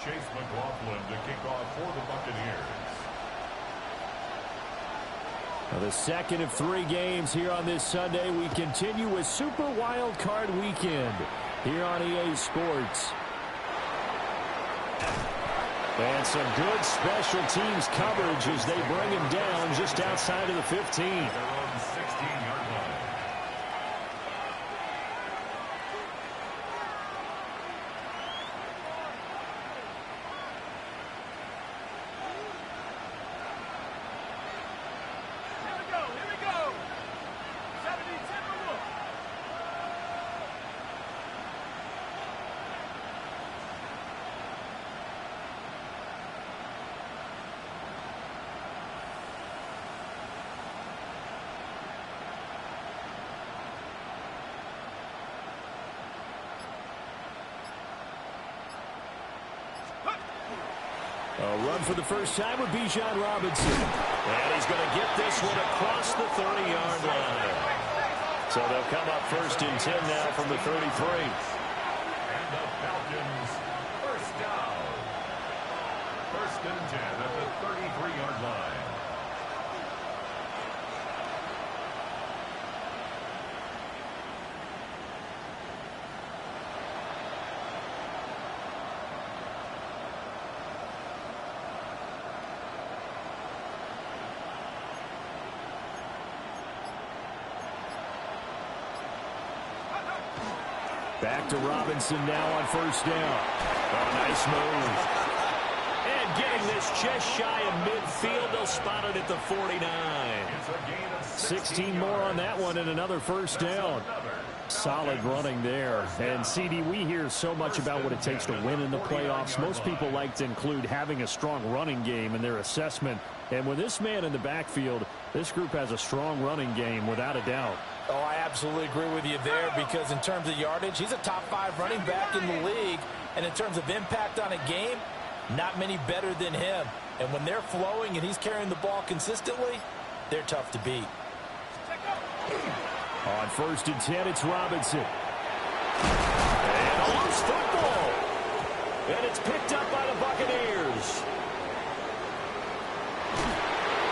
Chase McLaughlin to kick off for the Buccaneers. The second of 3 games here on this Sunday. We continue with Super Wild Card Weekend here on EA Sports. And some good special teams coverage as they bring him down just outside of the 15. They're on the 16-yard line. A run for the first time with Bijan Robinson. And he's going to get this one across the 30-yard line. So they'll come up first and 10 now from the 33. And the Falcons first down. First and 10 at the 33-yard line. Back to Robinson now on first down. Oh, nice move. And getting this just shy of midfield. They'll spot it at the 49. 16 more on that one and another first down. Solid running there. And, CD, we hear so much about what it takes to win in the playoffs. Most people like to include having a strong running game in their assessment. And with this man in the backfield, this group has a strong running game without a doubt. Oh, I absolutely agree with you there because in terms of yardage, he's a top 5 running back in the league. And in terms of impact on a game, not many better than him. And when they're flowing and he's carrying the ball consistently, they're tough to beat. On first and 10, it's Robinson. And a loose football. And it's picked up by the Buccaneers.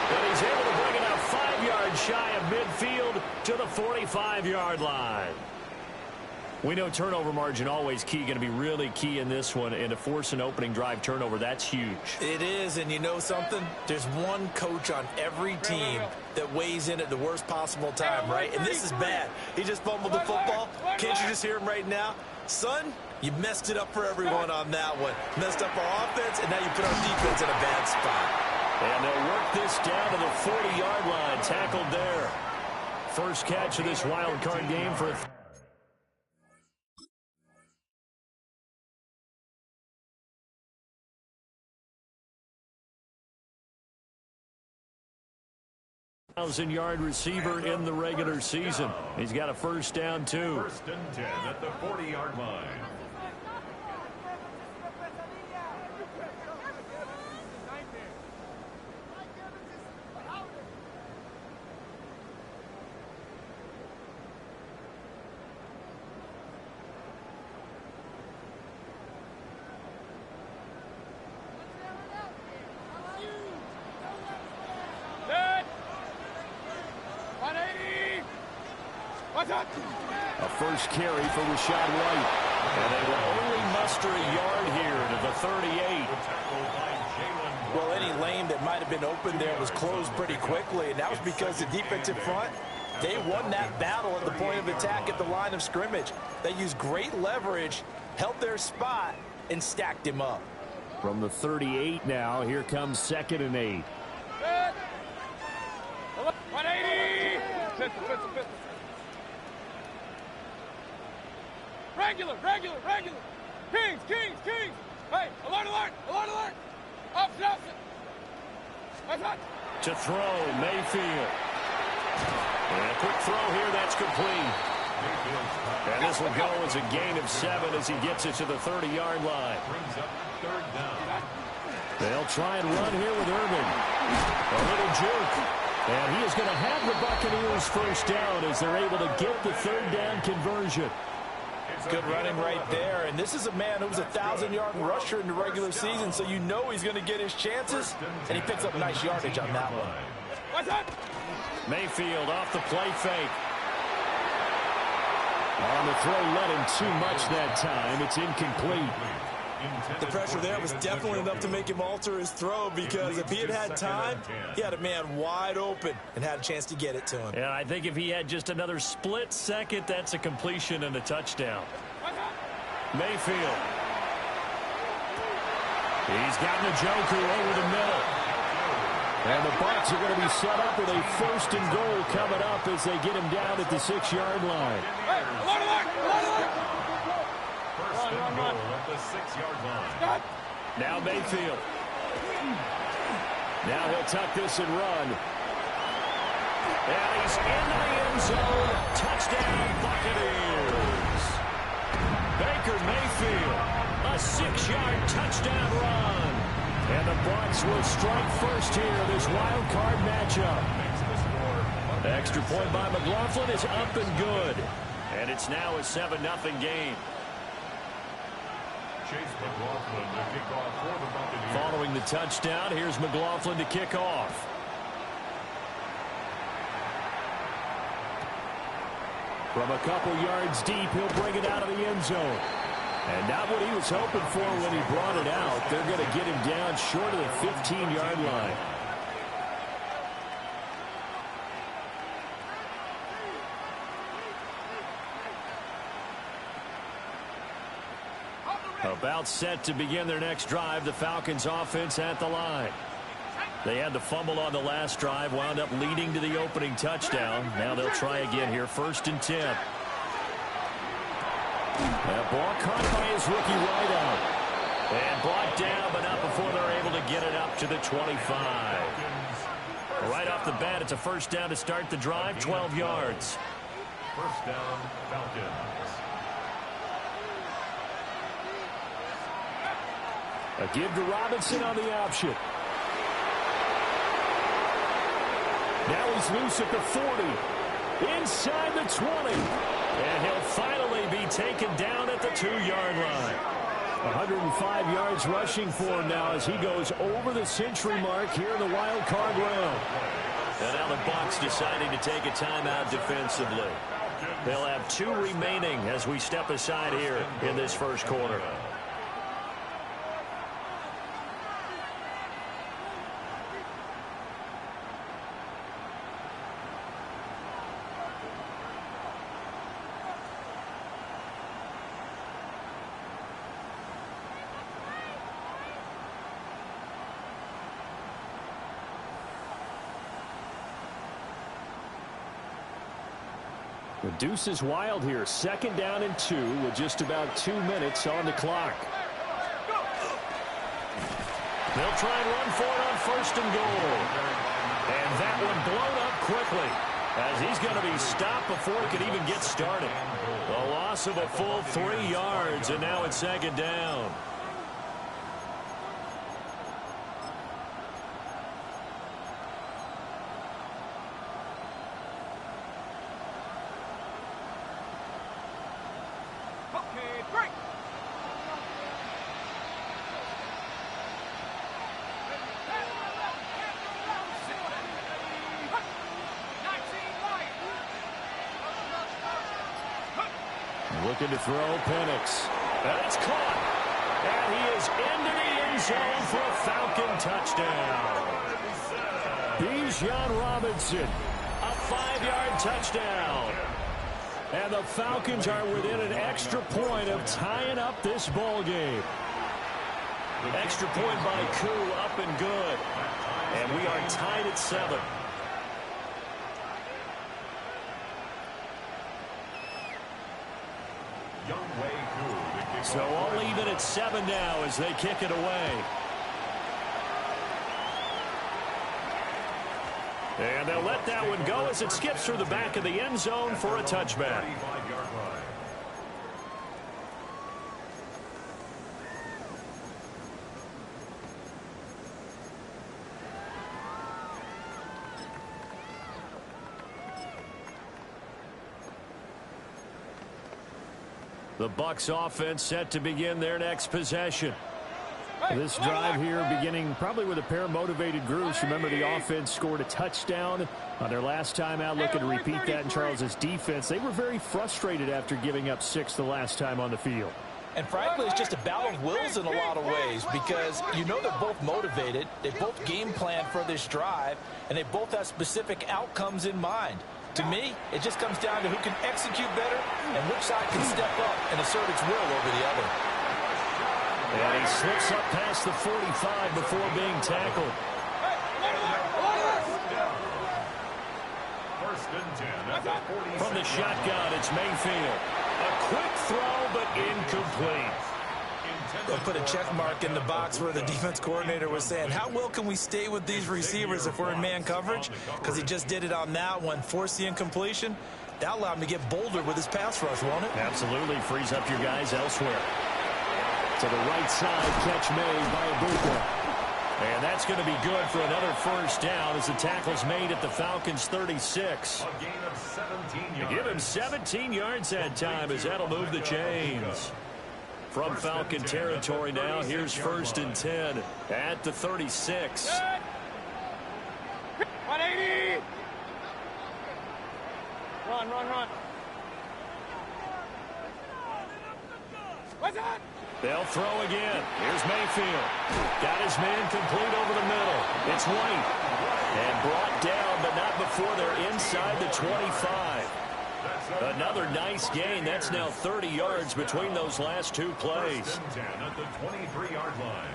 And he's able to bring it out 5 yards shy of midfield to the 45-yard line. We know turnover margin always key, going to be really key in this one. And to force an opening drive turnover, that's huge. It is, and you know something? There's one coach on every team that weighs in at the worst possible time, right? And this is bad. He just fumbled the football. Can't you just hear him right now? Son, you messed it up for everyone on that one. Messed up our offense, and now you put our defense in a bad spot. And they'll work this down to the 40-yard line. Tackled there. First catch of this wild card game for 1,000-yard receiver in the regular season. He's got a first down, too. First and 10 at the 40-yard line. A first carry for Rachaad White. And they will only muster a yard here to the 38. Well, any lane that might have been open there was closed pretty quickly, and that was because the defensive front, they won that battle at the point of attack at the line of scrimmage. They used great leverage, held their spot, and stacked him up. From the 38 now, here comes 2nd and 8. 180! Regular! Kings! Hey, alert! Opposite! To throw, Mayfield. And a quick throw here, that's complete. And this will go as a gain of 7 as he gets it to the 30-yard line. Brings up third down. They'll try and run here with Irvin. A little juke. And he is going to have the Buccaneers first down as they're able to get the third down conversion. Good running right there. And this is a man who was a 1,000-yard rusher in the regular season, so you know he's going to get his chances. And he picks up nice yardage on that one. What's that? Mayfield off the play fake. On the throw, led him too much that time. It's incomplete. The pressure there was definitely enough to make him alter his throw, because if he had had time, he had a man wide open and had a chance to get it to him. And I think if he had just another split second, that's a completion and a touchdown. Mayfield. He's got Njoku over the middle. And the Bucs are going to be set up with a 1st and goal coming up as they get him down at the 6-yard line. Hey, alert, alert, alert, alert. First and goal at the 6-yard line. Stop. Now Mayfield. Now he'll tuck this and run. And he's in the end zone. Touchdown, Buccaneers. Baker Mayfield, a 6-yard touchdown run. And the Bucs will strike first here in this wild card matchup. Extra point by McLaughlin is up and good. And it's now a 7-0 game. Chase McLaughlin to kick off for the Buccaneers. Following the touchdown, here's McLaughlin to kick off. From a couple yards deep, he'll bring it out of the end zone. And not what he was hoping for when he brought it out. They're going to get him down short of the 15-yard line. About set to begin their next drive, the Falcons offense at the line. They had the fumble on the last drive, wound up leading to the opening touchdown. Now they'll try again here, 1st and 10. That ball caught by his rookie wideout. And brought down, but not before they're able to get it up to the 25. Right off the bat, it's a 1st down to start the drive, 12 yards. 1st down, Falcons. A give to Robinson on the option. Now he's loose at the 40. Inside the 20. And he'll finally be taken down at the 2-yard line. 105 yards rushing for him now as he goes over the century mark here in the wild card round. And now the Bucs deciding to take a timeout defensively. They'll have 2 remaining as we step aside here in this 1st quarter. The deuce is wild here. 2nd down and 2 with just about 2 minutes on the clock. They'll try and run for it on 1st and goal. And that one blown up quickly as he's going to be stopped before he can even get started. A loss of a full 3 yards, and now it's 2nd down. Looking to throw, Penix. And it's caught. And he is into the end zone for a Falcon touchdown. Bijan Robinson, a 5-yard touchdown. And the Falcons are within an extra point of tying up this ball game. Extra point by Koo, up and good. And we are tied at 7. So all even at 7 now as they kick it away. And they'll let that one go as it skips through the back of the end zone for a touchback. The Bucs offense set to begin their next possession. This drive here beginning probably with a pair of motivated groups. Remember, the offense scored a touchdown on their last time out. Looking to repeat that in Charles' defense. They were very frustrated after giving up 6 the last time on the field. And frankly, it's just a battle of wills in a lot of ways because you know they're both motivated. They both game plan for this drive, and they both have specific outcomes in mind. To me, it just comes down to who can execute better and which side can step up and assert its will over the other. And he slips up past the 45 before being tackled. First and 10 at the 46. From the shotgun, it's Mayfield. A quick throw, but incomplete. They'll put a check mark in the box where the defense coordinator was saying, how well can we stay with these receivers if we're in man coverage? Because he just did it on that one, forced the incompletion. That allowed him to get bolder with his pass rush, won't it? Absolutely. Frees up your guys elsewhere. To the right side, catch made by Abuka. And that's going to be good for another first down as the tackle's made at the Falcons' 36. A gain of 17 yards. Give him 17 yards that time as that'll move the chains. From Falcon territory now, here's first and 10 at the 36. 180. Run. What's that? They'll throw again. Here's Mayfield. Got his man complete over the middle. It's White. And brought down, but not before they're inside the 25. Another nice gain. That's now 30 yards between those last two plays. First and 10 at the 23-yard line.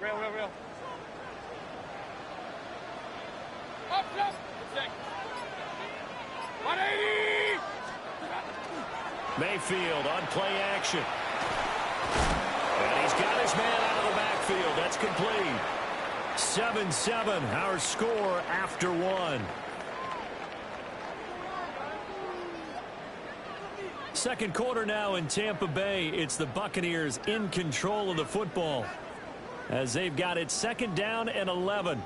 Real. Up. 180. Mayfield on play action. And he's got his man out of the backfield. That's complete. 7-7, our score after one. Second quarter now in Tampa Bay. It's the Buccaneers in control of the football as they've got it second down and 11.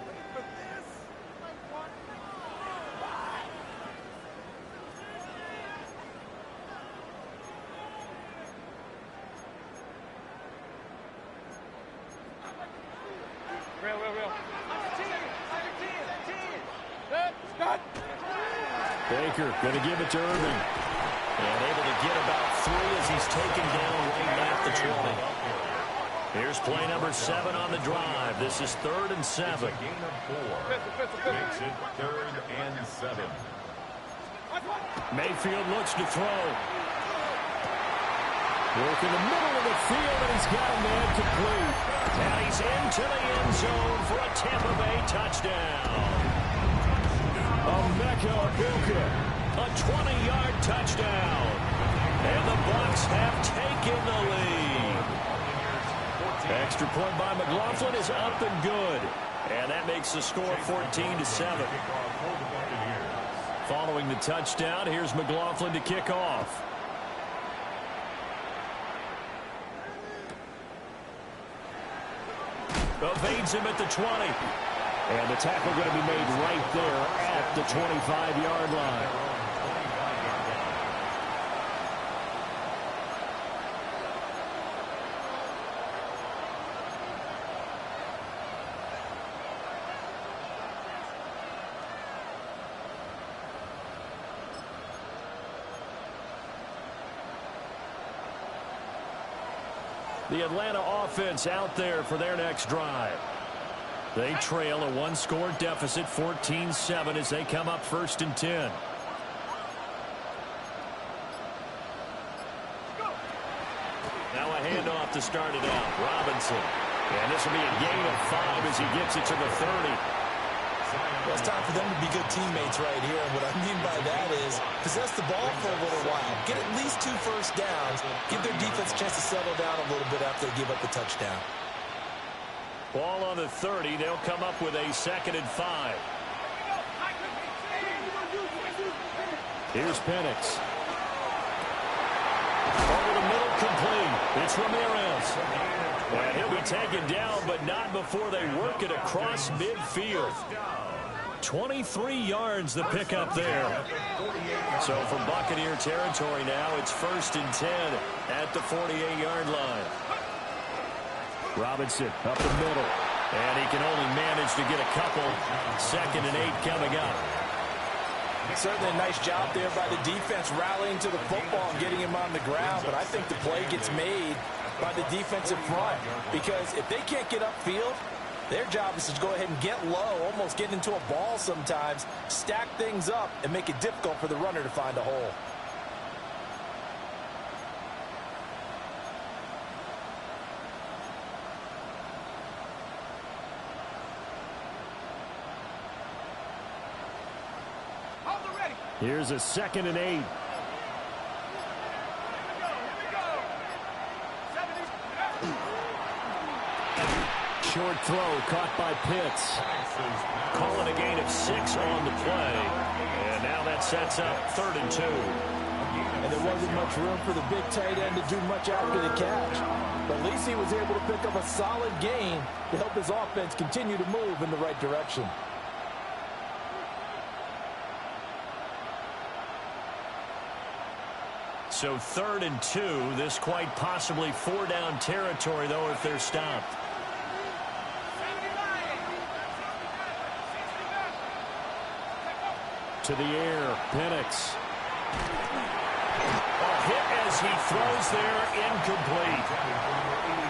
Real. Baker going to give it to Irving. And able to get about 3 as he's taken down right at the 20. Here's play number 7 on the drive. This is 3rd and 7. A gain of 4. Makes it 3rd and 7. Mayfield looks to throw. Work in the middle of the field, and he's got a man complete. And he's into the end zone for a Tampa Bay touchdown. Emeka Egbuka, a 20-yard touchdown. And the Bucs have taken the lead. Extra point by McLaughlin is up and good. And that makes the score 14-7. Following the touchdown, here's McLaughlin to kick off. Evades him at the 20. And the tackle going to be made right there at the 25-yard line. The Atlanta offense out there for their next drive. They trail a one-score deficit, 14-7, as they come up 1st and 10. Now a handoff to start it out. Robinson. And this will be a gain of 5 as he gets it to the 30. Well, it's time for them to be good teammates right here. And what I mean by that is possess the ball for a little while. Get at least 2 first downs. Give their defense a chance to settle down a little bit after they give up the touchdown. Ball on the 30. They'll come up with a 2nd and 5. Here's Penix. Over the middle, complete. incomplete. It's Ramirez. And he'll be taken down, but not before they work it across midfield. 23 yards the pickup there. So from Buccaneer territory now, it's 1st and 10 at the 48-yard line. Robinson up the middle. And he can only manage to get a couple. 2nd and 8 coming up. Certainly a nice job there by the defense rallying to the football and getting him on the ground. But I think the play gets made by the defensive front. Because if they can't get upfield, their job is to go ahead and get low, almost get into a ball sometimes, stack things up, and make it difficult for the runner to find a hole. Here's a 2nd and 8. Short throw caught by Pitts. Calling a gain of 6 on the play. And now that sets up 3rd and 2. And there wasn't much room for the big tight end to do much after the catch. But at least he was able to pick up a solid gain to help his offense continue to move in the right direction. So 3rd and 2. This quite possibly 4-down territory, though, if they're stopped. To the air, Penix. A hit as he throws there, incomplete.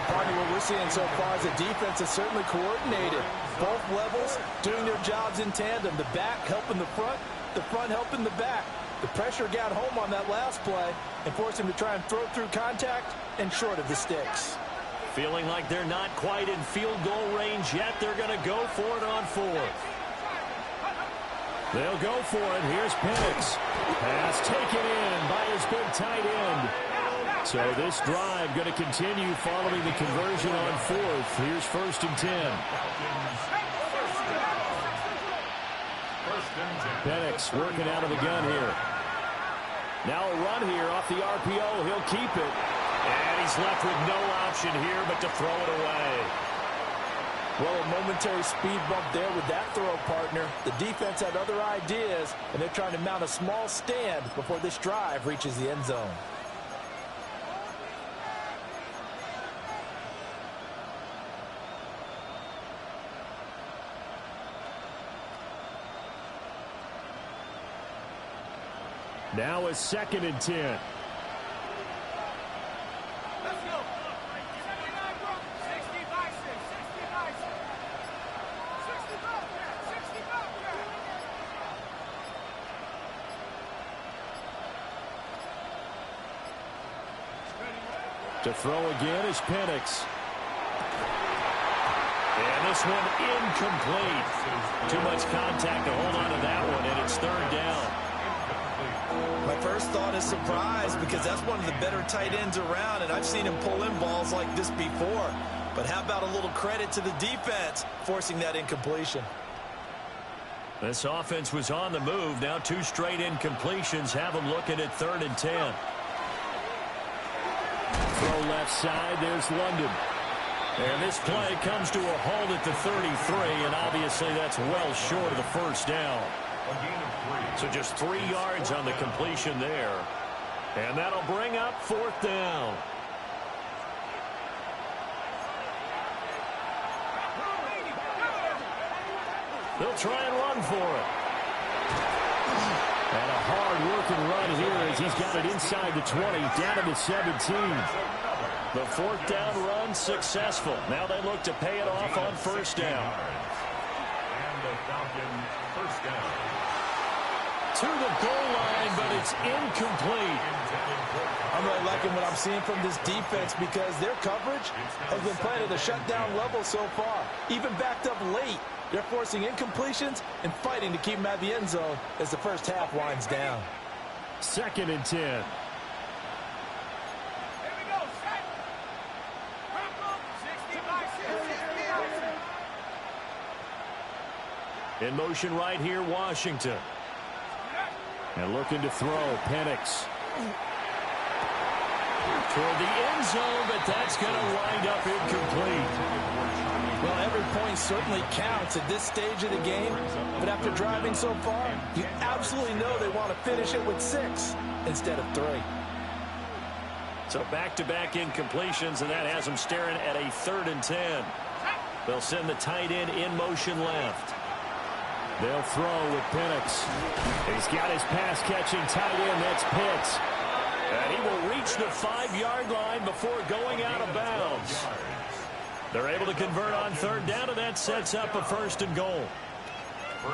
Partly what we're seeing so far is the defense is certainly coordinated. Both levels doing their jobs in tandem. The back helping the front helping the back. The pressure got home on that last play and forced him to try and throw through contact and short of the sticks. Feeling like they're not quite in field goal range yet. They're going to go for it on 4th. They'll go for it. Here's Penix. Pass taken in by his big tight end. So this drive going to continue following the conversion on 4th. Here's 1st and 10. Penix working out of the gun here. Now a run here off the RPO. He'll keep it. And he's left with no option here but to throw it away. Well, a momentary speed bump there with that throw, partner. The defense had other ideas, and they're trying to mount a small stand before this drive reaches the end zone. Now a 2nd and 10. To throw again is Penix. And this one incomplete. Too much contact to hold on to that one, and it's 3rd down. My first thought is surprise because that's one of the better tight ends around, and I've seen him pull in balls like this before. But how about a little credit to the defense forcing that incompletion? This offense was on the move. Now 2 straight incompletions have them looking at 3rd and 10. Throw left side. There's London. And this play comes to a halt at the 33, and obviously that's well short of the 1st down. So just 3 yards on the completion there. And that'll bring up 4th down. They'll try and run for it. And a hard-working run here as he's got it inside the 20, down to the 17. The 4th down run successful. Now they look to pay it off on 1st down. And the Falcons' 1st down. To the goal line, but it's incomplete. I'm really liking what I'm seeing from this defense because their coverage has been playing at a shutdown level so far. Even backed up late, they're forcing incompletions and fighting to keep them at the end zone as the first half winds down. 2nd and 10. In motion right here, Washington. And looking to throw, Penix. Toward the end zone, but that's going to wind up incomplete. Well, every point certainly counts at this stage of the game, but after driving so far, you absolutely know they want to finish it with 6 instead of 3. So back-to-back incompletions, and that has them staring at a 3rd and 10. They'll send the tight end in motion left. They'll throw with Penix. He's got his pass-catching tight end. That's Pitts. And he will reach the 5-yard line before going out of bounds. They're able to convert on 3rd down, and that sets up a 1st and goal.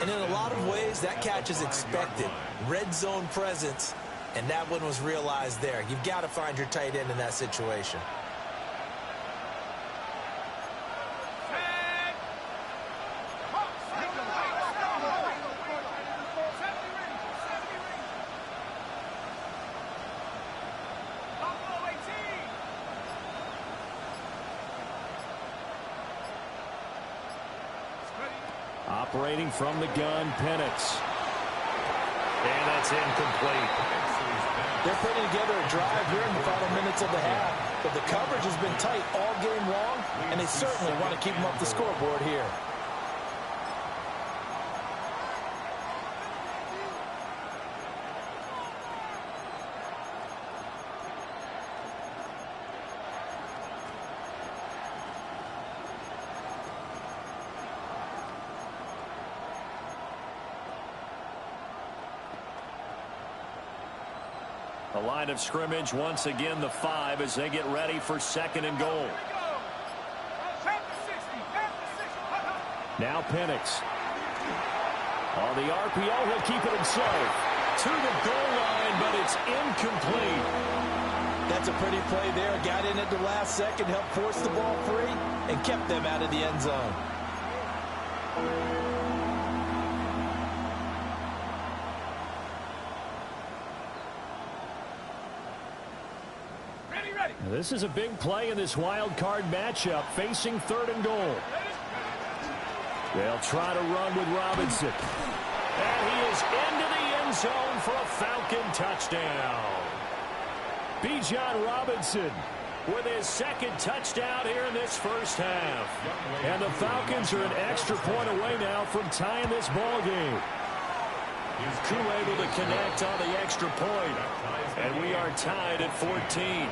And in a lot of ways, that catch is expected. Red zone presence, and that one was realized there. You've got to find your tight end in that situation. Operating from the gun, Penix. And that's incomplete. They're putting together a drive here in the final minutes of the half, but the coverage has been tight all game long, and they certainly want to keep them up the scoreboard here. The line of scrimmage, once again, the 5 as they get ready for 2nd and goal. Now Penix. On the RPO, he'll keep it himself. To the goal line, but it's incomplete. That's a pretty play there. Got in at the last second, helped force the ball free, and kept them out of the end zone. This is a big play in this wild card matchup, facing 3rd and goal. They'll try to run with Robinson. And he is into the end zone for a Falcon touchdown. Bijan Robinson with his 2nd touchdown here in this first half. And the Falcons are an extra point away now from tying this ball game. Koo able to connect on the extra point. And we are tied at 14.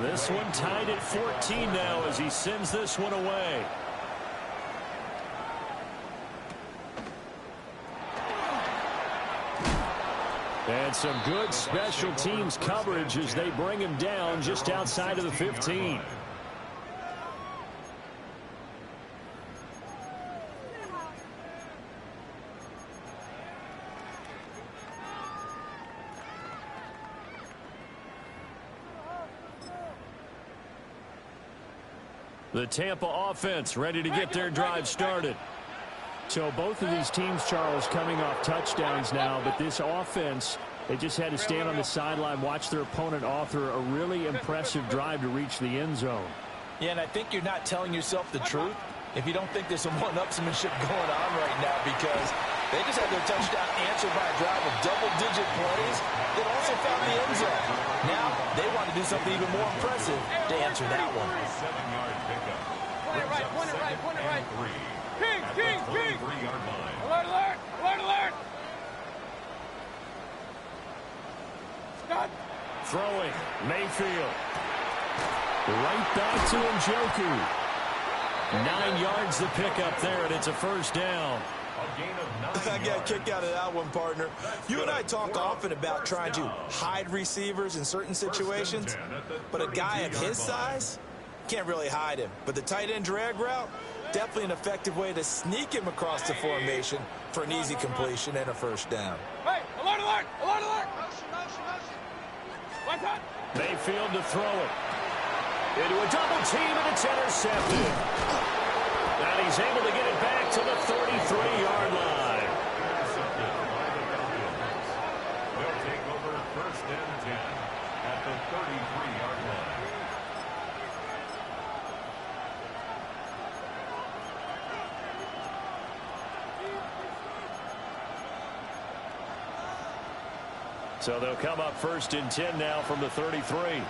This one tied at 14 now as he sends this one away. And some good special teams coverage as they bring him down just outside of the 15. The Tampa offense ready to get their drive started. So both of these teams, Charles, coming off touchdowns now, but this offense, they just had to stand on the sideline, watch their opponent author a really impressive drive to reach the end zone. Yeah, and I think you're not telling yourself the truth if you don't think there's some one-upsmanship going on right now, because they just had their touchdown answered by a drive of double-digit plays that also found the end zone. Now they want to do something even more impressive to answer that one. 7-yard pickup. Point it right. King. Yard line. Alert. Stop. Throwing, Mayfield. Right back to Njoku. 9 yards the pickup there, and it's a first down. I got a kick out of that one, partner. You and I talk often about trying to hide receivers in certain situations, but a guy of his size can't really hide him. But the tight end drag route, definitely an effective way to sneak him across the formation for an easy completion and a first down. Hey, alert. One touch. Mayfield to throw it. Into a double team, and it's intercepted. And he's able to get it back to the 33-yard line. Intercepted by the Falcons. They'll take over 1st and 10 at the 33-yard line. So they'll come up 1st and 10 now from the 33.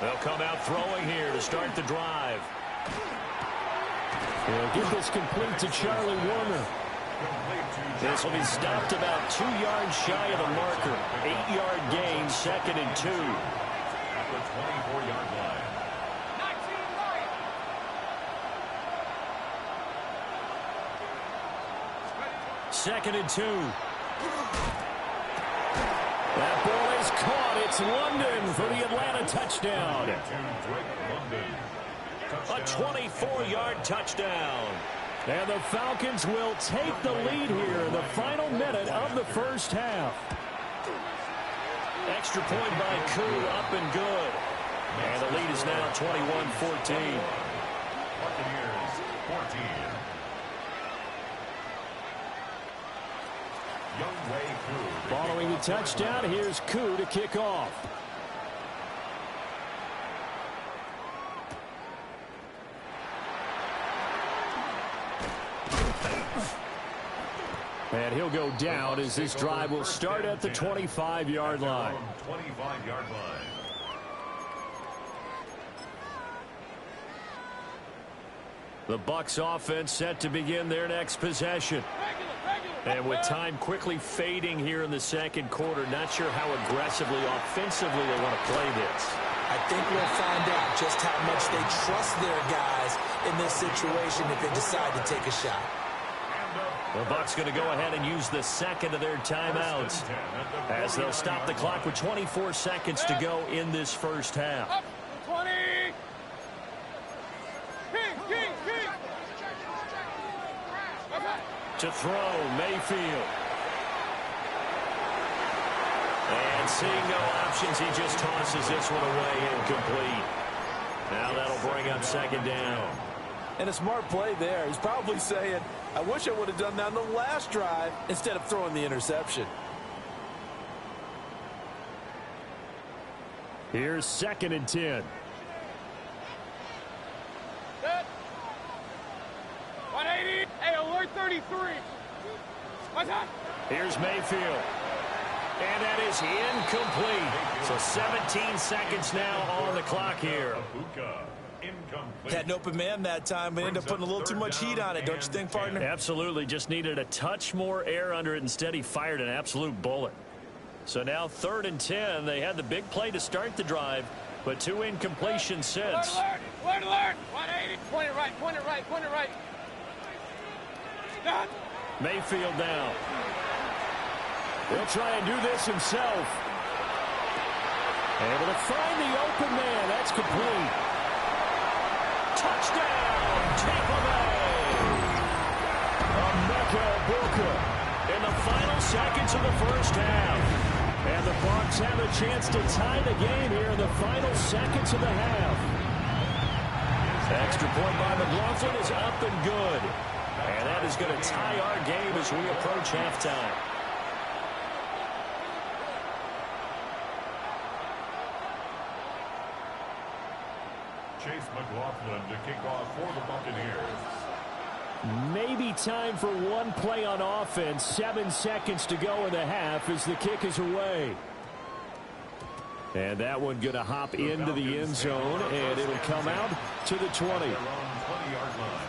They'll come out throwing here to start the drive. They'll get this complete to Charlie Warner. This will be stopped about 2 yards shy of the marker. 8-yard gain, 2nd and 2. At the 24-yard line. 2nd and 2. That ball is caught. It's London for the Atlanta touchdown. A 24-yard touchdown. And the Falcons will take the lead here in the final minute of the first half. Extra point by Koo, up and good. And the lead is now 21-14. Buccaneers 14. Following the touchdown, here's Koo to kick off. And he'll go down as this drive will start at the 25-yard line. 25-yard line. The Bucs offense set to begin their next possession. And with time quickly fading here in the second quarter, not sure how aggressively, offensively they want to play this. I think we'll find out just how much they trust their guys in this situation if they decide to take a shot. The Bucs going to go ahead and use the second of their timeouts as they'll stop the clock with 24 seconds to go in this first half. 20. King. To throw, Mayfield. And seeing no options, he just tosses this one away, incomplete. Now that'll bring up 2nd down. And a smart play there. He's probably saying, I wish I would have done that on the last drive instead of throwing the interception. Here's 2nd and 10. Set. 180. Hey, alert 33. What's that? Here's Mayfield. And that is incomplete. So 17 seconds now on the clock here. Had an open man that time, but ended up putting a little too much heat on it, don't you think, partner? Absolutely. Just needed a touch more air under it. Instead, he fired an absolute bullet. So now 3rd and 10. They had the big play to start the drive, but 2 incompletions since. Alert. 180. Point it right. Done. Mayfield down. He'll try and do this himself. Able to find the open man. That's complete. Touchdown, Tampa Bay. Emeka Egbuka in the final seconds of the first half. And the Bucs have a chance to tie the game here in the final seconds of the half. Extra point by McLaughlin is up and good. And that is going to tie our game as we approach halftime. Chase McLaughlin to kick off for the Buccaneers. Maybe time for one play on offense. 7 seconds to go in the half as the kick is away. And that one going to hop into the end zone, and it'll come out to the 20. 20-yard line.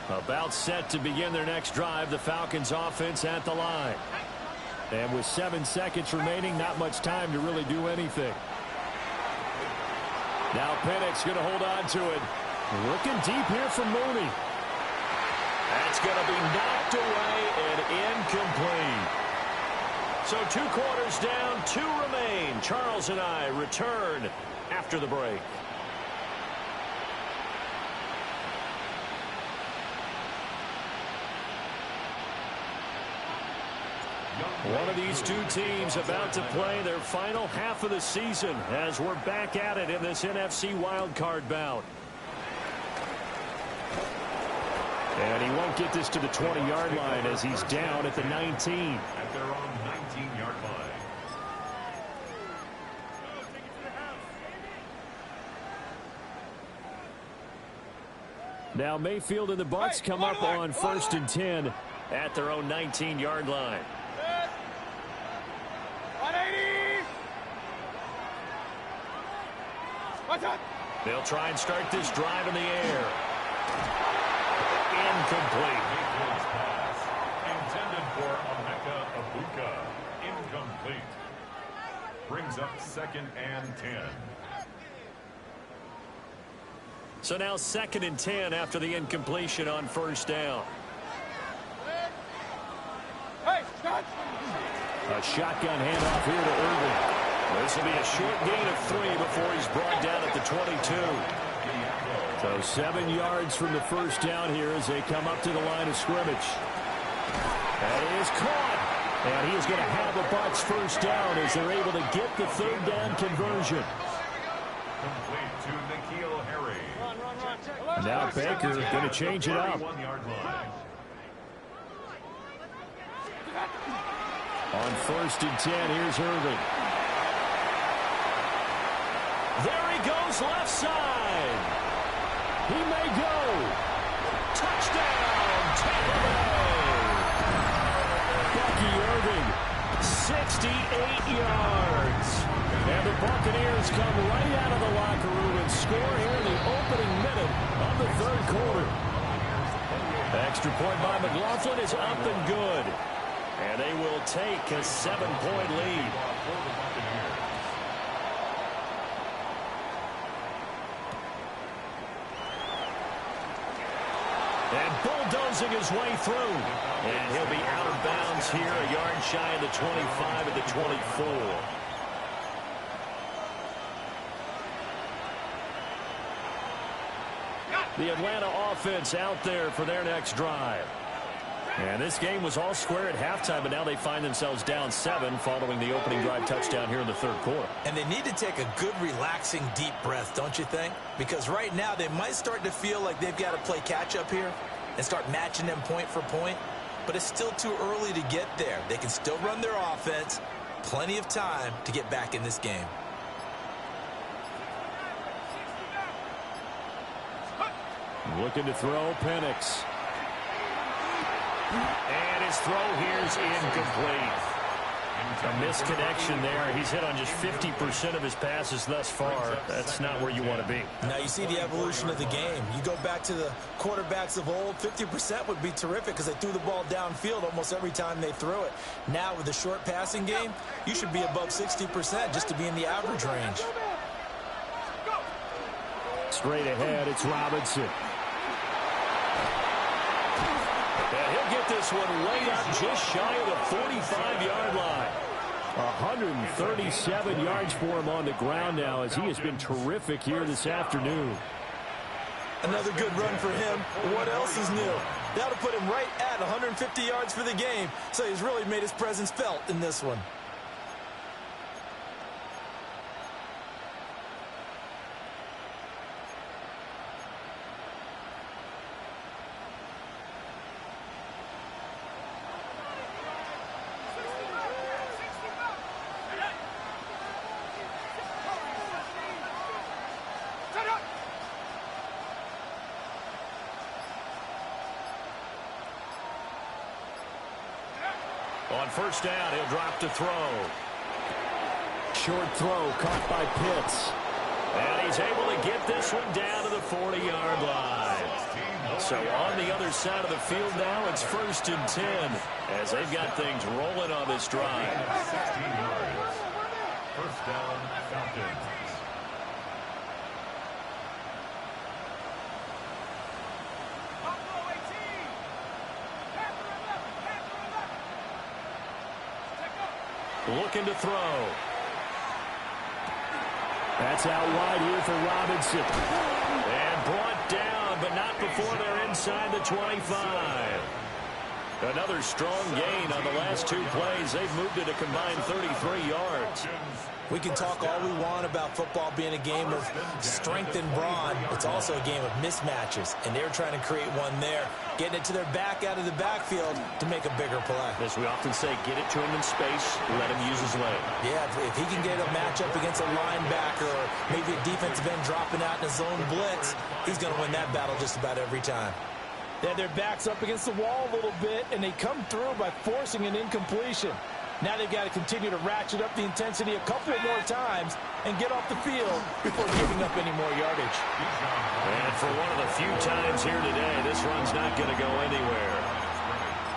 About set to begin their next drive, the Falcons offense at the line. And with 7 seconds remaining, not much time to really do anything. Now Penix going to hold on to it. Looking deep here for Mooney. That's going to be knocked away and incomplete. So 2 quarters down, 2 remain. Charles and I return after the break. One of these 2 teams about to play their final half of the season as we're back at it in this NFC wildcard bout. And he won't get this to the 20-yard line as he's down at the 19. At their own 19-yard line. Now Mayfield and the Bucs come up on 1st and 10 at their own 19-yard line. 180. They'll try and start this drive in the air. Incomplete. Mayfield's pass intended for Emeka Egbuka. Incomplete. Brings up 2nd and 10. So now 2nd and 10 after the incompletion on 1st down. A shotgun handoff here to Irving. This will be a short gain of 3 before he's brought down at the 22. So 7 yards from the 1st down here as they come up to the line of scrimmage. That is caught. And he is going to have a Bucs 1st down as they're able to get the 3rd down conversion. Complete to N'Keal Harry. Now Baker going to change it up. 1-yard line. On 1st and 10, here's Irving. There he goes, left side. He may go. Touchdown, Tampa Bay. Bucky Irving, 68 yards. And the Buccaneers come right out of the locker room and score here in the opening minute of the 3rd quarter. Extra point by McLaughlin is up and good. And they will take a 7-point lead. And bulldozing his way through. And he'll be out of bounds here, a yard shy of the 25 at the 24. The Atlanta offense out there for their next drive. And this game was all square at halftime, but now they find themselves down 7 following the opening drive touchdown here in the 3rd quarter. And they need to take a good, relaxing, deep breath, don't you think? Because right now they might start to feel like they've got to play catch-up here and start matching them point for point. But it's still too early to get there. They can still run their offense. Plenty of time to get back in this game. Looking to throw, Penix. And his throw here is incomplete. A misconnection there. He's hit on just 50% of his passes thus far. That's not where you want to be. Now you see the evolution of the game. You go back to the quarterbacks of old, 50% would be terrific because they threw the ball downfield almost every time they threw it. Now with the short passing game, you should be above 60% just to be in the average range. Straight ahead, it's Robinson. And he'll get this one way up just shy of the 45-yard line. 137 yards for him on the ground now as he has been terrific here this afternoon. Another good run for him. What else is new? That'll put him right at 150 yards for the game. So he's really made his presence felt in this one. On 1st down, he'll drop to throw. Short throw caught by Pitts. And he's able to get this one down to the 40-yard line. So on the other side of the field now, it's 1st and 10 as they've got things rolling on this drive. 16 yards. 1st down, Falcons. Looking to throw. That's out wide here for Robinson. And brought down, but not before they're inside the 25. Another strong gain on the last two plays. They've moved it a combined 33 yards. We can talk all we want about football being a game of strength and brawn. It's also a game of mismatches, and they're trying to create one there, getting it to their back out of the backfield to make a bigger play. As we often say, get it to him in space, let him use his leg. Yeah, if he can get a matchup against a linebacker or maybe a defensive end dropping out in a zone blitz, he's going to win that battle just about every time. They had their backs up against the wall a little bit, and they come through by forcing an incompletion. Now they've got to continue to ratchet up the intensity a couple more times and get off the field before giving up any more yardage. And for one of the few times here today, this run's not going to go anywhere.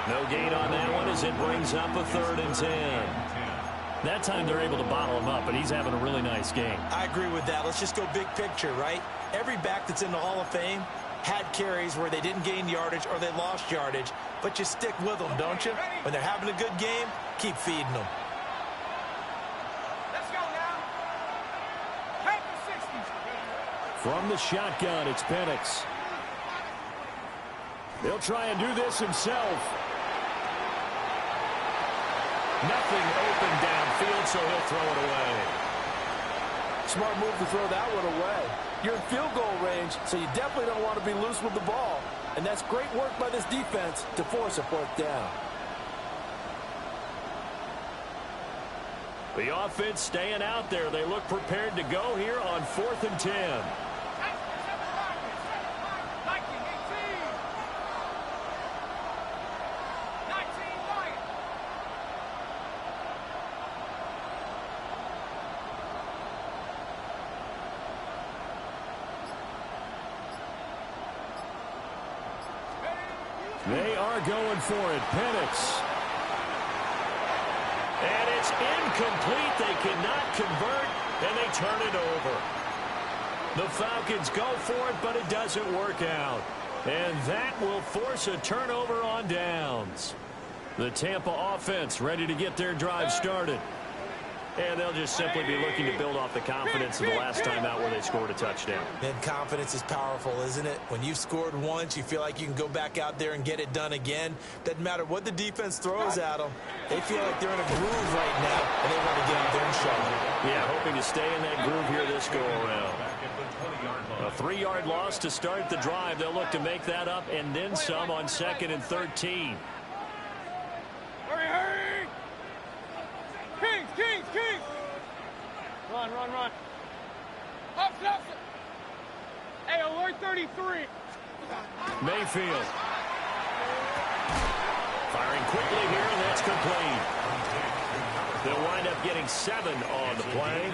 No gain on that one as it brings up a 3rd and 10. That time they're able to bottle him up, but he's having a really nice game. I agree with that. Let's just go big picture, right? Every back that's in the Hall of Fame had carries where they didn't gain yardage or they lost yardage, but you stick with them, don't you? When they're having a good game, keep feeding them. Let's go now. Take the 60s. From the shotgun, it's Penix. He'll try and do this himself. Nothing open downfield, so he'll throw it away. Smart move to throw that one away. You're in field goal range, so you definitely don't want to be loose with the ball. And that's great work by this defense to force a 4th down. The offense staying out there. They look prepared to go here on 4th and 10. They are going for it. Penix. And it's incomplete. They cannot convert, and they turn it over. The Falcons go for it, but it doesn't work out. And that will force a turnover on downs. The Tampa offense ready to get their drive started. And they'll just simply be looking to build off the confidence of the last time out where they scored a touchdown. And confidence is powerful, isn't it? When you've scored once, you feel like you can go back out there and get it done again. Doesn't matter what the defense throws at them. They feel like they're in a groove right now, and they want to get out there and show it. Yeah, hoping to stay in that groove here this go-around. A 3-yard loss to start the drive. They'll look to make that up and then some on 2nd and 13. Hurry, hurry! Kings, Kings, Kings! Run, run, run. Up, up. Hey, alert 33. Mayfield. Firing quickly here, and that's complete. They'll wind up getting 7 on the play.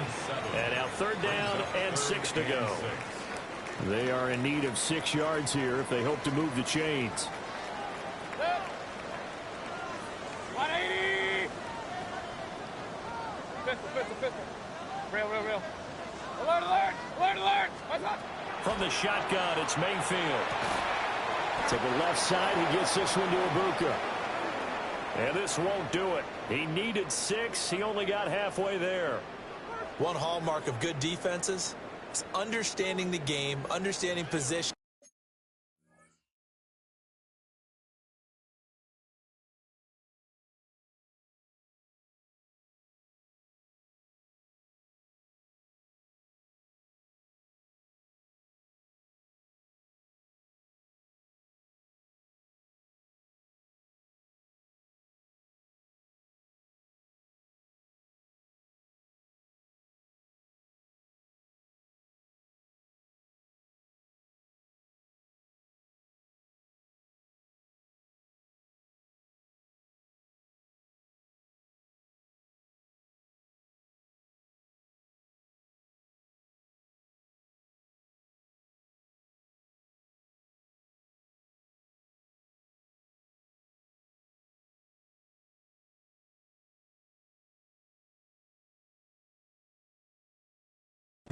And now 3rd down and 6 to go. They are in need of 6 yards here if they hope to move the chains. 180. Pistol. Rail. Alert, alert, alert, alert. What's up? From the shotgun, it's Mayfield. To the left side, he gets this one to Ibuka. And this won't do it. He needed 6. He only got halfway there. One hallmark of good defenses is understanding the game, understanding position.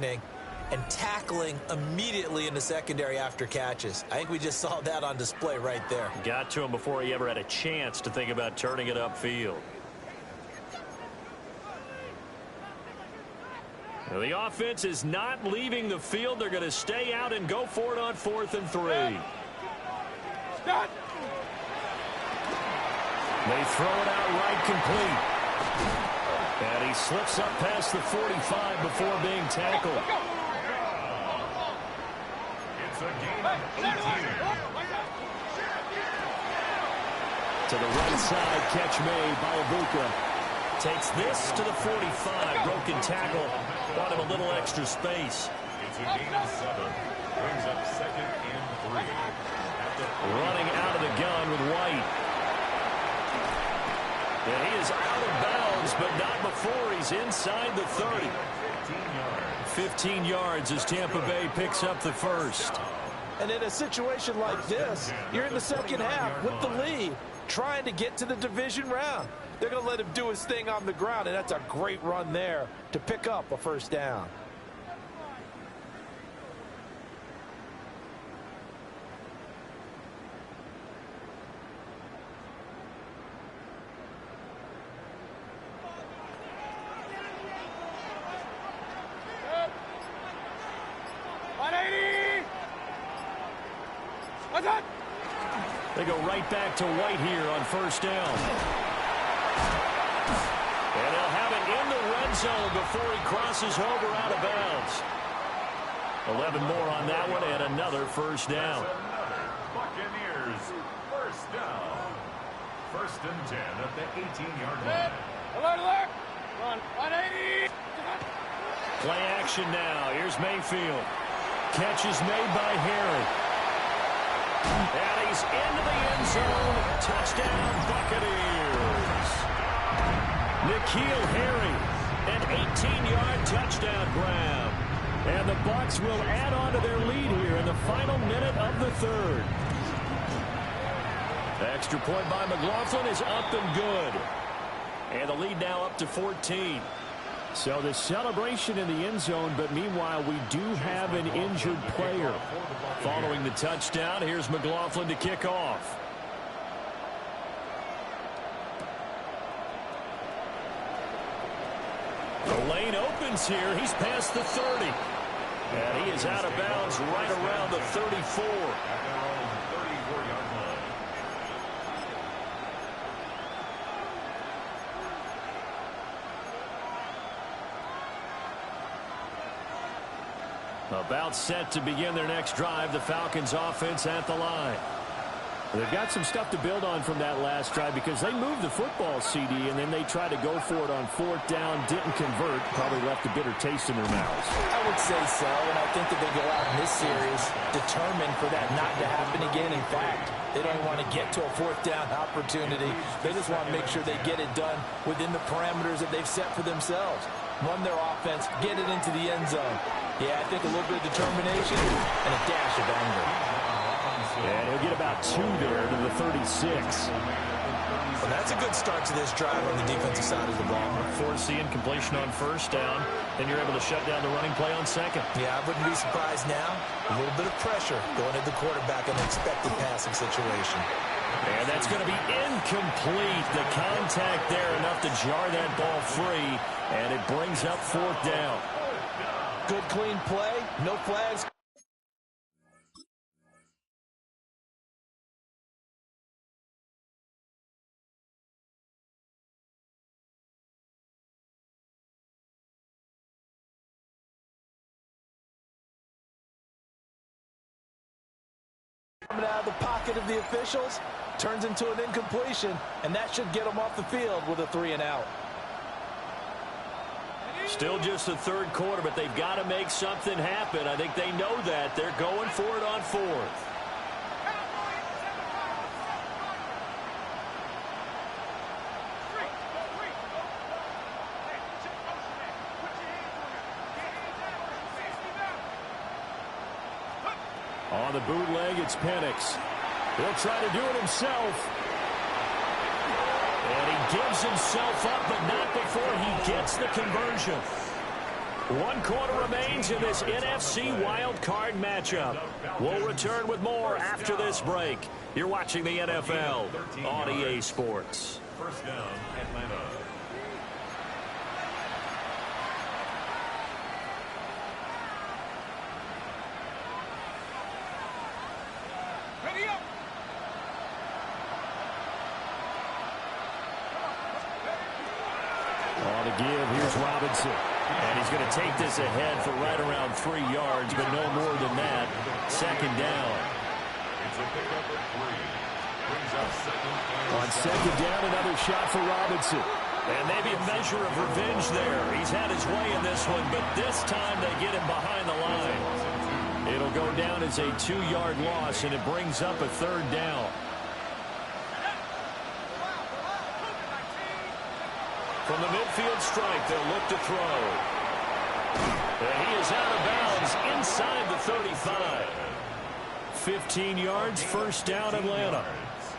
And tackling immediately in the secondary after catches. I think we just saw that on display right there. Got to him before he ever had a chance to think about turning it upfield. Now, the offense is not leaving the field. They're going to stay out and go for it on 4th and 3. Stop. They throw it out right complete. And he slips up past the 45 before being tackled. It's a gain of 18. To the right side, catch made by Ibuka. Takes this to the 45. Broken tackle. Bought him a little extra space. It's a gain of 7. Brings up 2nd and 3. Running out of the gun with White. And he is out of bounds, but not before he's inside the 30. 15 yards as Tampa Bay picks up the first. And in a situation like this, you're in the second half with the lead, trying to get to the division round. They're going to let him do his thing on the ground, and that's a great run there to pick up a first down. They go right back to White here on first down. And they'll have it in the red zone before he crosses over out of bounds. 11 more on that one and another first down. Buccaneers first down. 1st and 10 at the 18-yard line. Alert! Run, 180! Play action now. Here's Mayfield. Catch is made by Harry. And he's into the end zone. Touchdown, Buccaneers. N'Keal Harry, an 18-yard touchdown grab. And the Bucs will add on to their lead here in the final minute of the third. The extra point by McLaughlin is up and good. And the lead now up to 14. So the celebration in the end zone, but meanwhile we do have an injured player. Following the touchdown, here's McLaughlin to kick off. The lane opens here. He's past the 30. And he is out of bounds right around the 34. About set to begin their next drive, the Falcons offense at the line. They've got some stuff to build on from that last drive because they moved the football, CD, and then they tried to go for it on 4th down, didn't convert, probably left a bitter taste in their mouths. I would say so, and I think that they go out in this series determined for that not to happen again. In fact, they don't want to get to a 4th down opportunity. They just want to make sure they get it done within the parameters that they've set for themselves. Run their offense, get it into the end zone. Yeah, I think a little bit of determination and a dash of anger. And he'll get about 2 there to the 36. Well, that's a good start to this drive on the defensive side of the ball. Force the incompletion on 1st down, then you're able to shut down the running play on 2nd. Yeah, I wouldn't be surprised now. A little bit of pressure going at the quarterback in an expected passing situation. And that's going to be incomplete. The contact there enough to jar that ball free, and it brings up 4th down. Good, clean play, no flags. Coming out of the pocket of the officials, turns into an incompletion, and that should get them off the field with a 3 and out. Still just the 3rd quarter, but they've got to make something happen. I think they know that. They're going for it on 4th. On the bootleg, it's Penix. He'll try to do it himself. And he gives himself up, but not before he gets the conversion. 1 quarter remains in this NFC Wild Card matchup. We'll return with more after this break. You're watching the NFL on EA Sports. First down, Atlanta. here's Robinson. And he's going to take this ahead for right around 3 yards, but no more than that. Second down. It's a pickup of 3. Brings up second. On second down, another shot for Robinson. And maybe a measure of revenge there. He's had his way in this one, but this time they get him behind the line. It'll go down as a 2-yard loss, and it brings up a third down. From the midfield stripe, they'll look to throw. And he is out of bounds inside the 35. 15 yards, first down, Atlanta.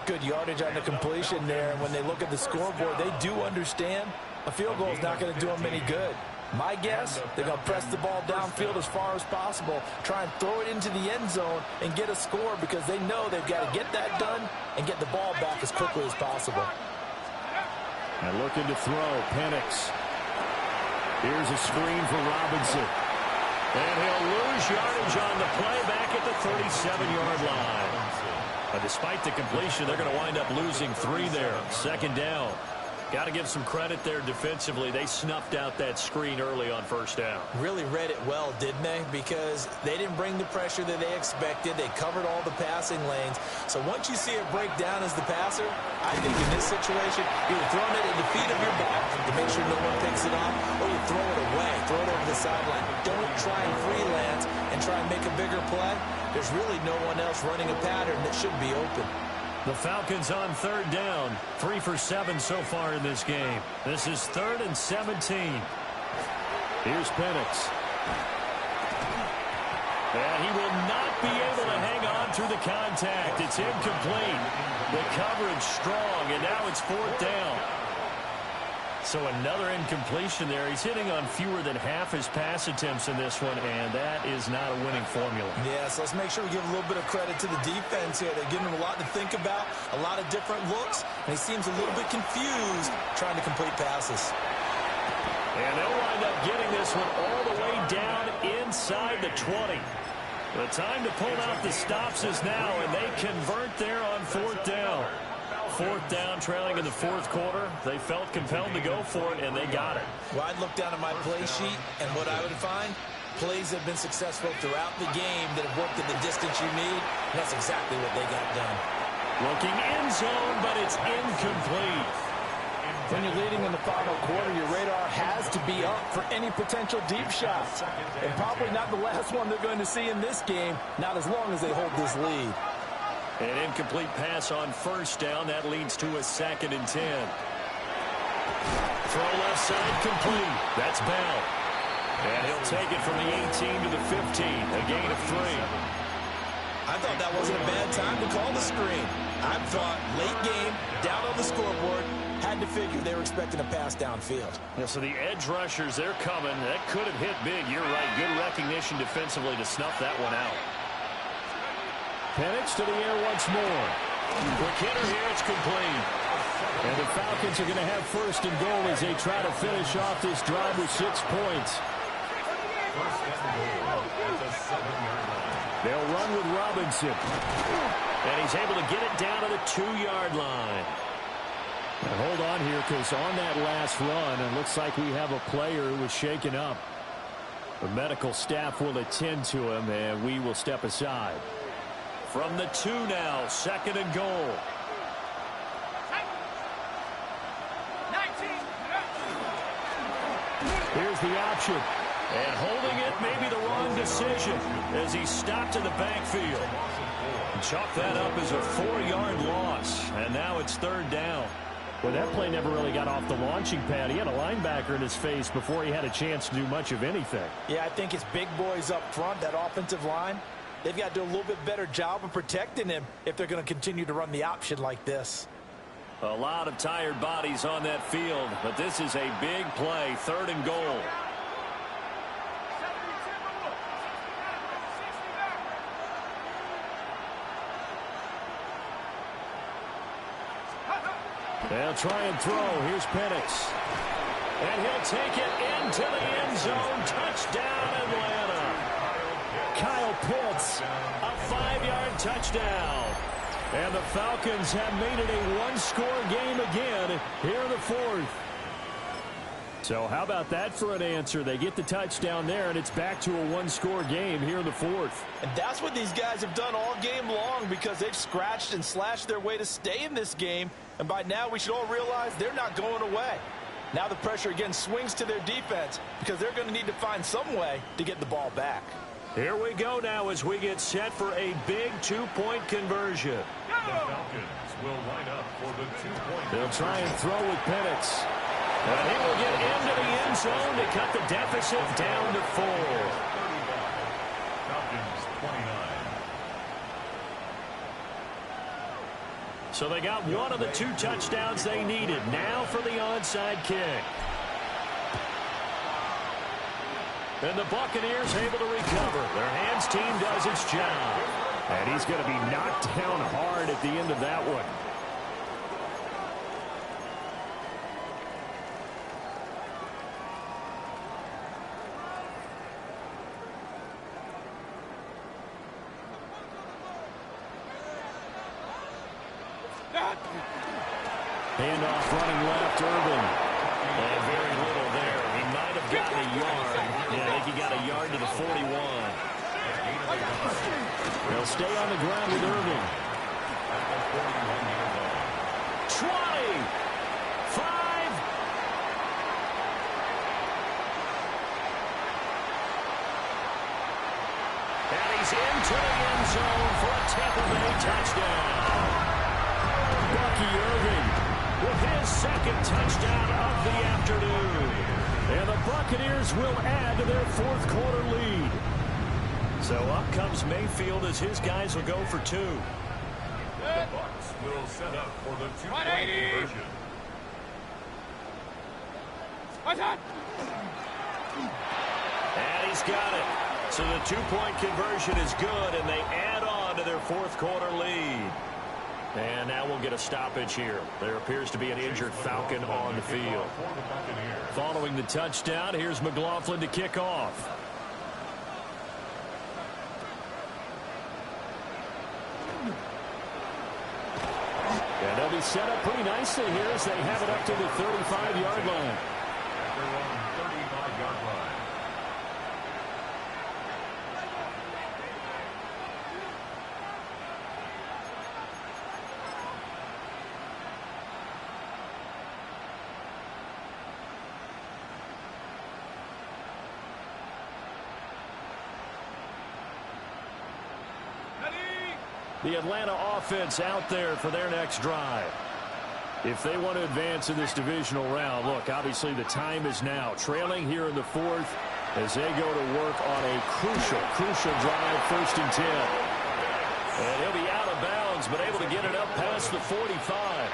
Good yardage on the completion there. And when they look at the scoreboard, they do understand a field goal is not going to do them any good. My guess, they're going to press the ball downfield as far as possible, try and throw it into the end zone and get a score because they know they've got to get that done and get the ball back as quickly as possible. And looking to throw, Penix. Here's a screen for Robinson. And he'll lose yardage on the play back at the 37-yard line. Despite the completion, they're going to wind up losing 3 there. Second down. Got to give some credit there defensively. They snuffed out that screen early on first down. Really read it well, didn't they? Because they didn't bring the pressure that they expected. They covered all the passing lanes. So once you see it break down as the passer, I think in this situation, you're throwing it at the feet of your back to make sure no one picks it off, or you throw it away, throw it over the sideline. Don't try and freelance and try and make a bigger play. There's really no one else running a pattern that should be open. The Falcons on third down. 3 for 7 so far in this game. This is 3rd and 17. Here's Penix. And he will not be able to hang on through the contact. It's incomplete. The coverage strong, and now it's 4th down. So another incompletion there. He's hitting on fewer than half his pass attempts in this one, and that is not a winning formula. Yeah, so let's make sure we give a little bit of credit to the defense here. They're giving him a lot to think about, a lot of different looks, and he seems a little bit confused trying to complete passes. And they'll wind up getting this one all the way down inside the 20. The time to pull out the stops is now, and they convert there on 4th down. 4th down, trailing in the 4th quarter. They felt compelled to go for it, and they got it. Well, I'd look down at my play sheet, and what I would find, plays have been successful throughout the game that have worked at the distance you need, and that's exactly what they got done. Looking end zone, but it's incomplete. When you're leading in the final quarter, your radar has to be up for any potential deep shots. And probably not the last one they're going to see in this game, not as long as they hold this lead. An incomplete pass on first down. That leads to a 2nd and 10. Throw left side complete. That's Bell. And he'll take it from the 18 to the 15. A gain of 3. I thought that wasn't a bad time to call the screen. I thought late game, down on the scoreboard, had to figure they were expecting a pass downfield. Yeah, so the edge rushers, they're coming. That could have hit big. You're right. Good recognition defensively to snuff that one out. Penix to the air once more. Quick hitter here. It's complete. And the Falcons are going to have 1st and goal as they try to finish off this drive with 6 points. They'll run with Robinson. And he's able to get it down to the 2-yard line. Now hold on here, because on that last run, it looks like we have a player who was shaken up. The medical staff will attend to him, and we will step aside. From the 2 now, 2nd and goal. Here's the option. And holding it may be the wrong decision as he stopped in the backfield. Chalk that up as a 4-yard loss. And now it's 3rd down. Well, that play never really got off the launching pad. He had a linebacker in his face before he had a chance to do much of anything. Yeah, I think it's big boys up front, that offensive line. They've got to do a little bit better job of protecting him if they're going to continue to run the option like this. A lot of tired bodies on that field, but this is a big play, 3rd and goal. They'll try and throw. Here's Penix. And he'll take it into the end zone. Touchdown, Atlanta. Kyle Pitts, a 5-yard touchdown. And the Falcons have made it a 1-score game again here in the 4th. So how about that for an answer? They get the touchdown there, and it's back to a one-score game here in the fourth. And that's what these guys have done all game long because they've scratched and slashed their way to stay in this game. And by now, we should all realize they're not going away. Now the pressure again swings to their defense because they're going to need to find some way to get the ball back. Here we go now as we get set for a big two-point conversion. The Falcons will line up for the two-point. They'll try and throw with Penix. And he will get into the end zone to cut the deficit down to 4. Falcons 29. So they got one of the 2 touchdowns they needed. Now for the onside kick. And the Buccaneers able to recover. Their hands team does its job. And he's going to be knocked down hard at the end of that one. Handoff running left, Irvin. And very little there. He might have gotten a yard. Yeah, I think he got a yard to the 41. They'll stay on the ground with Irvin. 20. 5. And he's into the end zone for a Tampa Bay touchdown. Bucky Irving with his second touchdown of the afternoon. And the Buccaneers will add to their fourth quarter lead. So up comes Mayfield as his guys will go for 2. The Bucs will set up for the two-point conversion. And he's got it. So the 2-point conversion is good, and they add on to their fourth quarter lead. And now we'll get a stoppage here. There appears to be an injured Falcon on the field. Following the touchdown, here's McLaughlin to kick off. And they'll be set up pretty nicely here as they have it up to the 35-yard line. At their own 35-yard line. The Atlanta offense out there for their next drive. If they want to advance in this divisional round, look, obviously the time is now. Trailing here in the fourth as they go to work on a crucial drive, 1st and 10. And he'll be out of bounds, but able to get it up past the 45.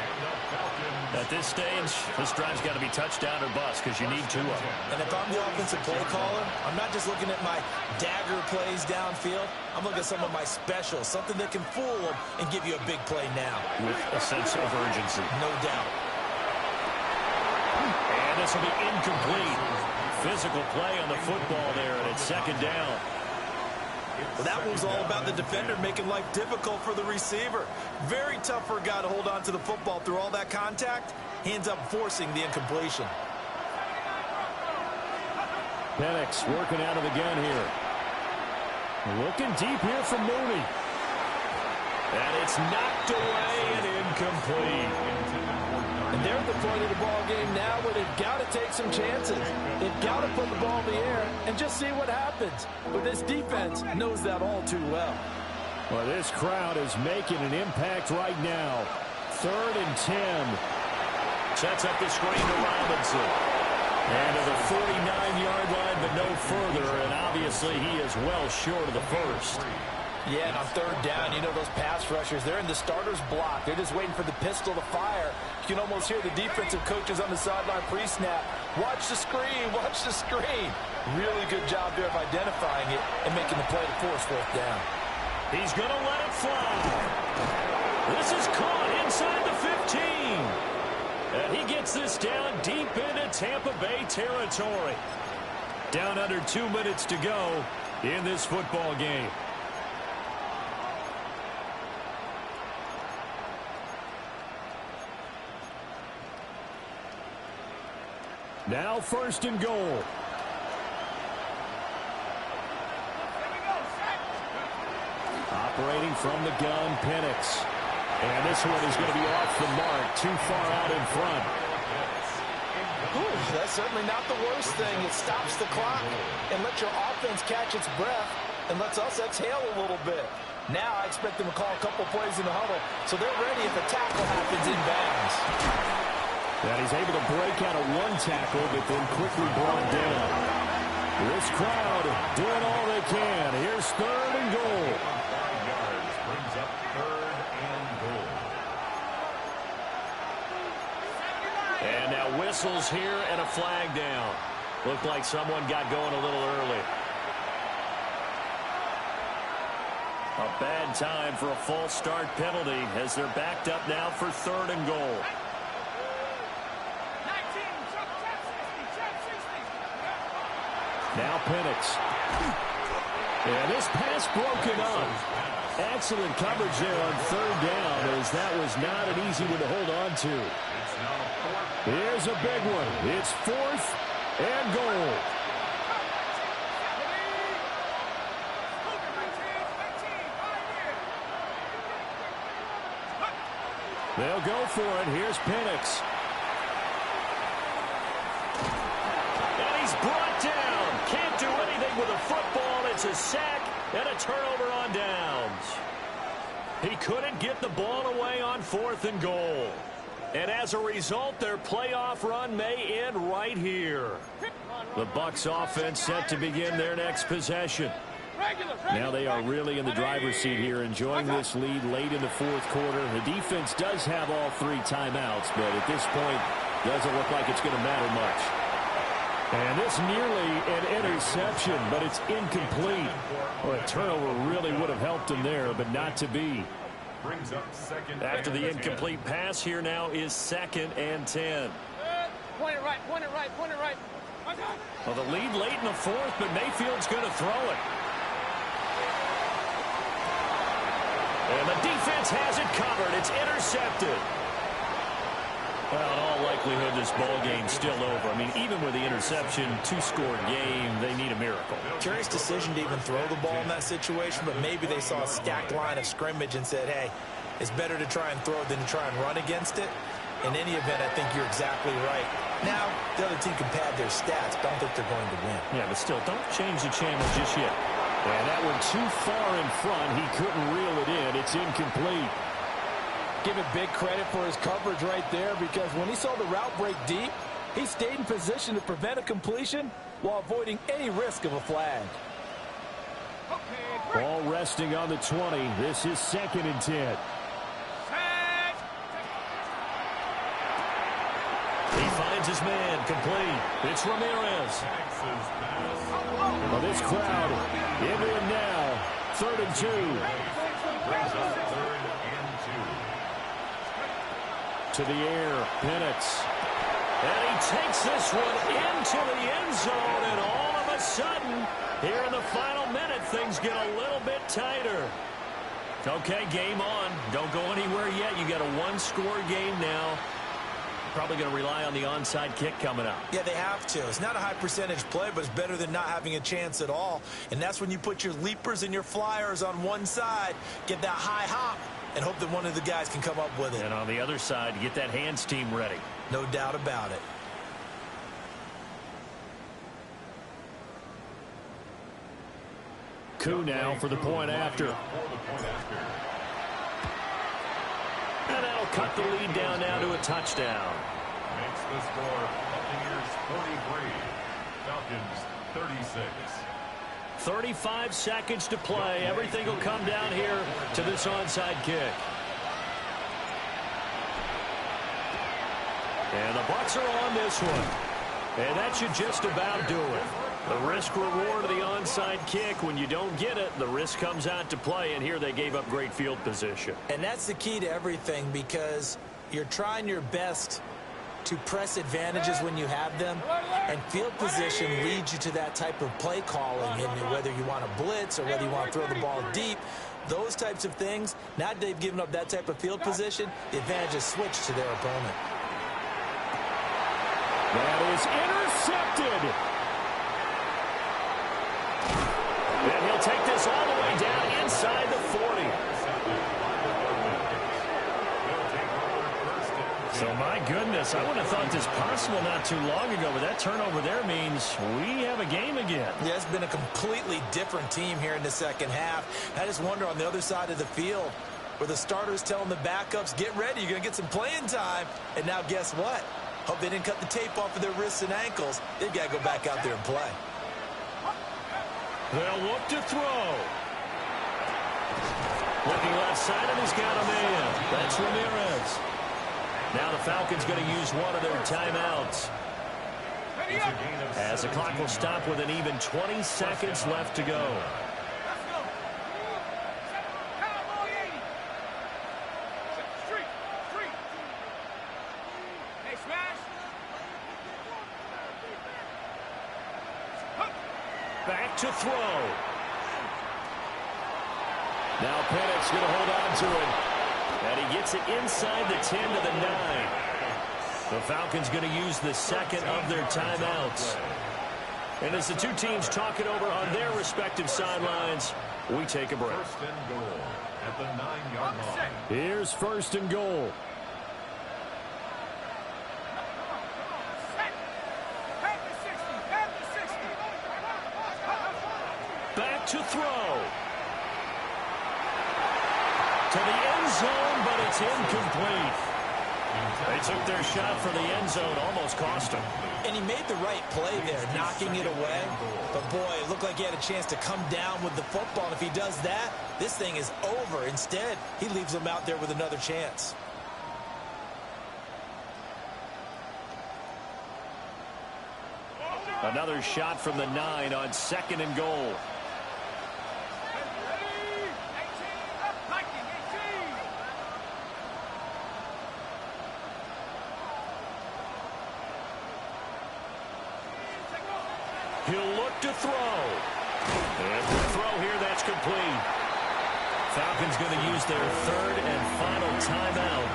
At this stage, this drive's got to be touchdown or bust because you need 2 of them. And if I'm the offensive play caller, I'm not just looking at my dagger plays downfield. I'm looking at some of my specials, something that can fool them and give you a big play now. With a sense of urgency. No doubt. And this will be incomplete. Physical play on the football there, and it's 2nd down. Well, that was all about the defender making life difficult for the receiver. Very tough for a guy to hold on to the football through all that contact. He ends up forcing the incompletion. Penix working out of the gun here. Looking deep here from Mooney. And it's knocked away and incomplete. And they're at the point of the ball game now where they've got to take some chances. They've got to put the ball in the air and just see what happens. But this defense knows that all too well. Well, this crowd is making an impact right now. 3rd and 10. Sets up the screen to Robinson. And to the 49-yard line, but no further. And obviously he is well short of the first. Yeah, and on 3rd down, you know those pass rushers, they're in the starter's block. They're just waiting for the pistol to fire. You can almost hear the defensive coaches on the sideline pre-snap. Watch the screen, watch the screen. Really good job there of identifying it and making the play to force 4th down. He's going to let it fly. This is caught inside the 15. And he gets this down deep into Tampa Bay territory. Down under 2 minutes to go in this football game. Now 1st and goal. Operating from the gun, Penix. And this one is going to be off the mark, too far out in front. Ooh, that's certainly not the worst thing. It stops the clock and lets your offense catch its breath and lets us exhale a little bit. Now I expect them to call a couple plays in the huddle, so they're ready if a tackle happens in bounds. And he's able to break out of one tackle, but then quickly brought down. This crowd doing all they can. Here's 3rd and goal. 5 yards brings up 3rd and goal. And now whistles here and a flag down. Looked like someone got going a little early. A bad time for a false start penalty as they're backed up now for 3rd and goal. Now Penix. And this pass broken up. Excellent coverage there on 3rd down, as that was not an easy one to hold on to. Here's a big one. It's 4th and goal. They'll go for it. Here's Penix. And he's brought down. Can't do anything with a football. It's a sack and a turnover on downs. He couldn't get the ball away on 4th and goal. And as a result, their playoff run may end right here. The Bucs offense set to begin their next possession. Now they are really in the driver's seat here, enjoying this lead late in the 4th quarter. The defense does have all 3 timeouts, but at this point, doesn't look like it's going to matter much. And this nearly an interception, but it's incomplete. Well, a turnover really would have helped him there, but not to be. Brings up 2nd. After the incomplete pass, here now is 2nd and 10. Point it right, point it right, point it right. Well, the lead late in the 4th, but Mayfield's going to throw it. And the defense has it covered. It's intercepted. Well, in all likelihood, this ball game's still over. I mean, even with the interception, 2-score game, they need a miracle. Curious decision to even throw the ball in that situation, but maybe they saw a stacked line of scrimmage and said, hey, it's better to try and throw it than to try and run against it. In any event, I think you're exactly right. Now, the other team can pad their stats, but I don't think they're going to win. Yeah, but still, don't change the channel just yet. And that one too far in front. He couldn't reel it in. It's incomplete. Give it big credit for his coverage right there, because when he saw the route break deep, he stayed in position to prevent a completion while avoiding any risk of a flag. Ball resting on the 20. This is 2nd and 10. He finds his man, complete. It's Ramirez. Well, this crowd into him now. 3rd and 2. Brings up 3rd and 2. To the air, Penix. And he takes this one into the end zone, and all of a sudden, here in the final minute, things get a little bit tighter. Okay, game on. Don't go anywhere yet. You got a 1-score game now. Probably going to rely on the onside kick coming up. Yeah, they have to. It's not a high percentage play, but it's better than not having a chance at all. And that's when you put your leapers and your flyers on one side, get that high hop, and hope that one of the guys can come up with it. And on the other side, get that hands team ready. No doubt about it. Koo now for the point after. And that'll cut the lead down now to a touchdown. Makes the score Buccaneers 43, Falcons 36. 35 seconds to play. Everything will come down here to this onside kick. And the Bucs are on this one. And that should just about do it. The risk-reward of the onside kick. When you don't get it, the risk comes out to play, and here they gave up great field position. And that's the key to everything, because you're trying your best to press advantages when you have them, and field position leads you to that type of play calling, and whether you want to blitz or whether you want to throw the ball deep, those types of things. Now that they've given up that type of field position, the advantage is switched to their opponent. That is intercepted. And he'll take this all the way down inside the 40. So, my goodness, I wouldn't have thought this possible not too long ago, but that turnover there means we have a game again. Yeah, it's been a completely different team here in the second half. I just wonder on the other side of the field where the starters telling the backups, get ready, you're going to get some playing time. And now guess what? Hope they didn't cut the tape off of their wrists and ankles. They've got to go back out there and play. They'll look to throw. Looking left side, and he's got a man. That's Ramirez. Now the Falcons going to use one of their timeouts. As the clock will stop with an even 20 seconds left to go. Back to throw. Now Penix going to hold on to it. And he gets it inside the 10 to the 9. The Falcons going to use the second of their timeouts. And as the two teams talk it over on their respective sidelines, we take a break. First and goal at the 9-yard line. Here's first and goal. Back to throw. To the end zone, but it's incomplete. They took their shot for the end zone, almost cost him. And he made the right play there, knocking it away. But, boy, it looked like he had a chance to come down with the football. And if he does that, this thing is over. Instead, he leaves him out there with another chance. Another shot from the 9 on second and goal. He'll look to throw. And the throw here, that's complete. Falcons going to use their third and final timeout.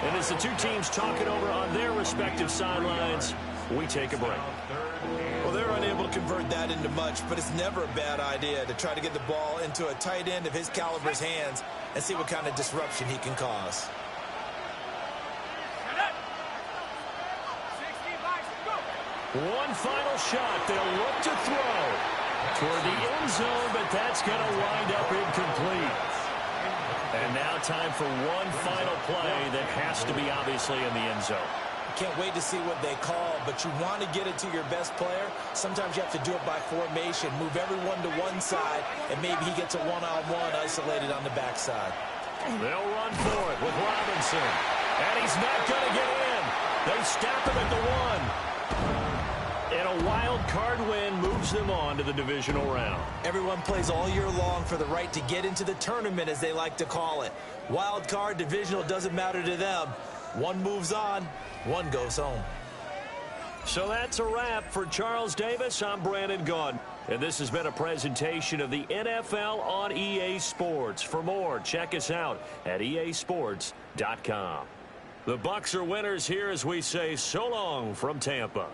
And as the two teams talk it over on their respective sidelines, we take a break. Well, they're unable to convert that into much, but it's never a bad idea to try to get the ball into a tight end of his caliber's hands and see what kind of disruption he can cause. One final shot. They'll look to throw toward the end zone, but that's going to wind up incomplete. And now time for one final play that has to be obviously in the end zone. Can't wait to see what they call, but you want to get it to your best player. Sometimes you have to do it by formation. Move everyone to one side, and maybe he gets a one-on-one isolated on the backside. They'll run for it with Robinson. And he's not going to get in. They stop him at the 1. And a wild card win moves them on to the divisional round. Everyone plays all year long for the right to get into the tournament, as they like to call it. Wild card, divisional, doesn't matter to them. One moves on, one goes home. So that's a wrap for Charles Davis. I'm Brandon Gaudin. And this has been a presentation of the NFL on EA Sports. For more, check us out at easports.com. The Bucs are winners here as we say so long from Tampa.